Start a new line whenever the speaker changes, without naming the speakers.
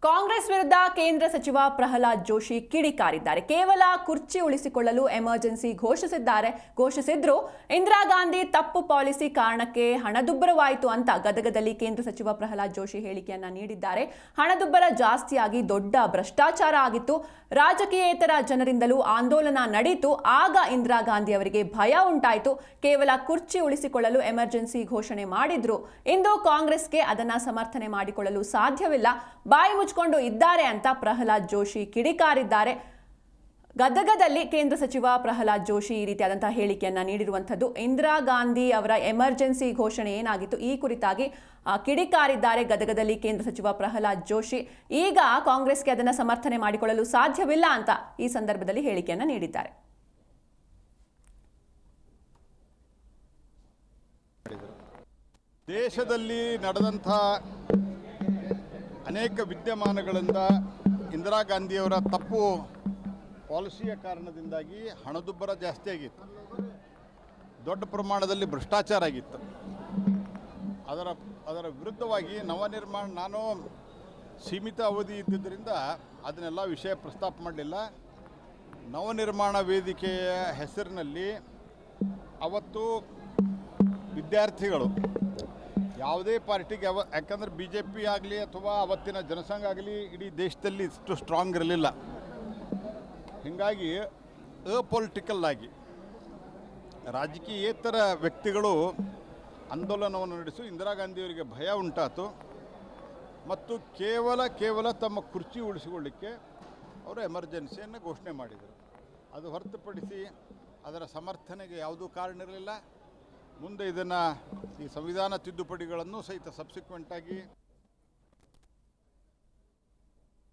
ಕಾಂಗ್ರೆಸ್ ವಿರುದ್ಧ ಕೇಂದ್ರ ಸಚಿವ ಪ್ರಹ್ಲಾದ್ ಜೋಶಿ ಕಿಡಿಕಾರಿದ್ದಾರೆ. ಕೇವಲ ಕುರ್ಚಿ ಉಳಿಸಿಕೊಳ್ಳಲು ಎಮರ್ಜೆನ್ಸಿ ಘೋಷಿಸಿದ್ರು. ಇಂದಿರಾ ಗಾಂಧಿ ತಪ್ಪು ಪಾಲಿಸಿ ಕಾರಣಕ್ಕೆ ಹಣದುಬ್ಬರವಾಯಿತು ಅಂತ ಗದಗದಲ್ಲಿ ಕೇಂದ್ರ ಸಚಿವ ಪ್ರಹ್ಲಾದ್ ಜೋಶಿ ಹೇಳಿಕೆಯನ್ನ ನೀಡಿದ್ದಾರೆ. ಹಣದುಬ್ಬರ ಜಾಸ್ತಿಯಾಗಿ ದೊಡ್ಡ ಭ್ರಷ್ಟಾಚಾರ ಆಗಿತ್ತು. ರಾಜಕೀಯೇತರ ಜನರಿಂದಲೂ ಆಂದೋಲನ ನಡೆಯಿತು. ಆಗ ಇಂದಿರಾ ಗಾಂಧಿ ಅವರಿಗೆ ಭಯ ಉಂಟಾಯಿತು. ಕೇವಲ ಕುರ್ಚಿ ಉಳಿಸಿಕೊಳ್ಳಲು ಎಮರ್ಜೆನ್ಸಿ ಘೋಷಣೆ ಮಾಡಿದ್ರು. ಇಂದು ಕಾಂಗ್ರೆಸ್ಗೆ ಅದನ್ನ ಸಮರ್ಥನೆ ಮಾಡಿಕೊಳ್ಳಲು ಸಾಧ್ಯವಿಲ್ಲ. ಬಾಯಿ ಮುಚ್ಚಿಕೊಂಡು ಇದ್ದಾರೆ ಅಂತ ಪ್ರಹ್ಲಾದ್ ಜೋಶಿ ಕಿಡಿಕಾರಿದ್ದಾರೆ. ಗದಗದಲ್ಲಿ ಕೇಂದ್ರ ಸಚಿವ ಪ್ರಹ್ಲಾದ್ ಜೋಶಿ ಈ ರೀತಿಯಾದಂತಹ ಹೇಳಿಕೆಯನ್ನ ನೀಡಿರುವಂತದ್ದು. ಇಂದಿರಾ ಗಾಂಧಿ ಅವರ ಎಮರ್ಜೆನ್ಸಿ ಘೋಷಣೆ ಏನಾಗಿತ್ತು ಈ ಕುರಿತಾಗಿ ಕಿಡಿಕಾರಿದ್ದಾರೆ ಗದಗದಲ್ಲಿ ಕೇಂದ್ರ ಸಚಿವ ಪ್ರಹ್ಲಾದ್ ಜೋಶಿ. ಈಗ ಕಾಂಗ್ರೆಸ್ಗೆ ಅದನ್ನ ಸಮರ್ಥನೆ ಮಾಡಿಕೊಳ್ಳಲು ಸಾಧ್ಯವಿಲ್ಲ ಅಂತ ಈ ಸಂದರ್ಭದಲ್ಲಿ ಹೇಳಿಕೆಯನ್ನ ನೀಡಿದ್ದಾರೆ.
ದೇಶದಲ್ಲಿ ನಡೆದಂಥ ಅನೇಕ ವಿದ್ಯಮಾನಗಳಿಂದ ಇಂದಿರಾ ಗಾಂಧಿಯವರ ತಪ್ಪು ಪಾಲಿಸಿಯ ಕಾರಣದಿಂದಾಗಿ ಹಣದುಬ್ಬರ ಜಾಸ್ತಿ ಆಗಿತ್ತು. ದೊಡ್ಡ ಪ್ರಮಾಣದಲ್ಲಿ ಭ್ರಷ್ಟಾಚಾರ ಆಗಿತ್ತು. ಅದರ ವಿರುದ್ಧವಾಗಿ ನವನಿರ್ಮಾಣ, ನಾನು ಸೀಮಿತ ಅವಧಿ ಇದ್ದಿದ್ದರಿಂದ ಅದನ್ನೆಲ್ಲ ವಿಷಯ ಪ್ರಸ್ತಾಪ ಮಾಡಲಿಲ್ಲ. ನವನಿರ್ಮಾಣ ವೇದಿಕೆಯ ಹೆಸರಿನಲ್ಲಿ ಅವತ್ತು ವಿದ್ಯಾರ್ಥಿಗಳು ಯಾವುದೇ ಪಾರ್ಟಿಗೆ ಯಾಕಂದರೆ BJP ಆಗಲಿ ಅಥವಾ ಅವತ್ತಿನ ಜನಸಂಘ ಆಗಲಿ ಇಡೀ ದೇಶದಲ್ಲಿ ಇಷ್ಟು ಸ್ಟ್ರಾಂಗ್ ಇರಲಿಲ್ಲ. ಹೀಗಾಗಿ ಅಪೊಲಿಟಿಕಲ್ ಆಗಿ ರಾಜಕೀಯೇತರ ವ್ಯಕ್ತಿಗಳು ಆಂದೋಲನವನ್ನು ನಡೆಸಿ ಇಂದಿರಾ ಗಾಂಧಿಯವರಿಗೆ ಭಯ ಉಂಟಾಯಿತು ಮತ್ತು ಕೇವಲ ತಮ್ಮ ಕುರ್ಚಿ ಉಳಿಸಿಕೊಳ್ಳಿಕ್ಕೆ ಅವರು ಎಮರ್ಜೆನ್ಸಿಯನ್ನು ಘೋಷಣೆ ಮಾಡಿದರು. ಅದು ಹೊರತುಪಡಿಸಿ ಅದರ ಸಮರ್ಥನೆಗೆ ಯಾವುದೂ ಕಾರಣ ಇರಲಿಲ್ಲ. ಮುಂದೆ ಇದನ್ನು ಈ ಸಂವಿಧಾನ ತಿದ್ದುಪಡಿಗಳನ್ನು ಸಹಿತ ಸಬ್ಸಿಕ್ವೆಂಟಾಗಿ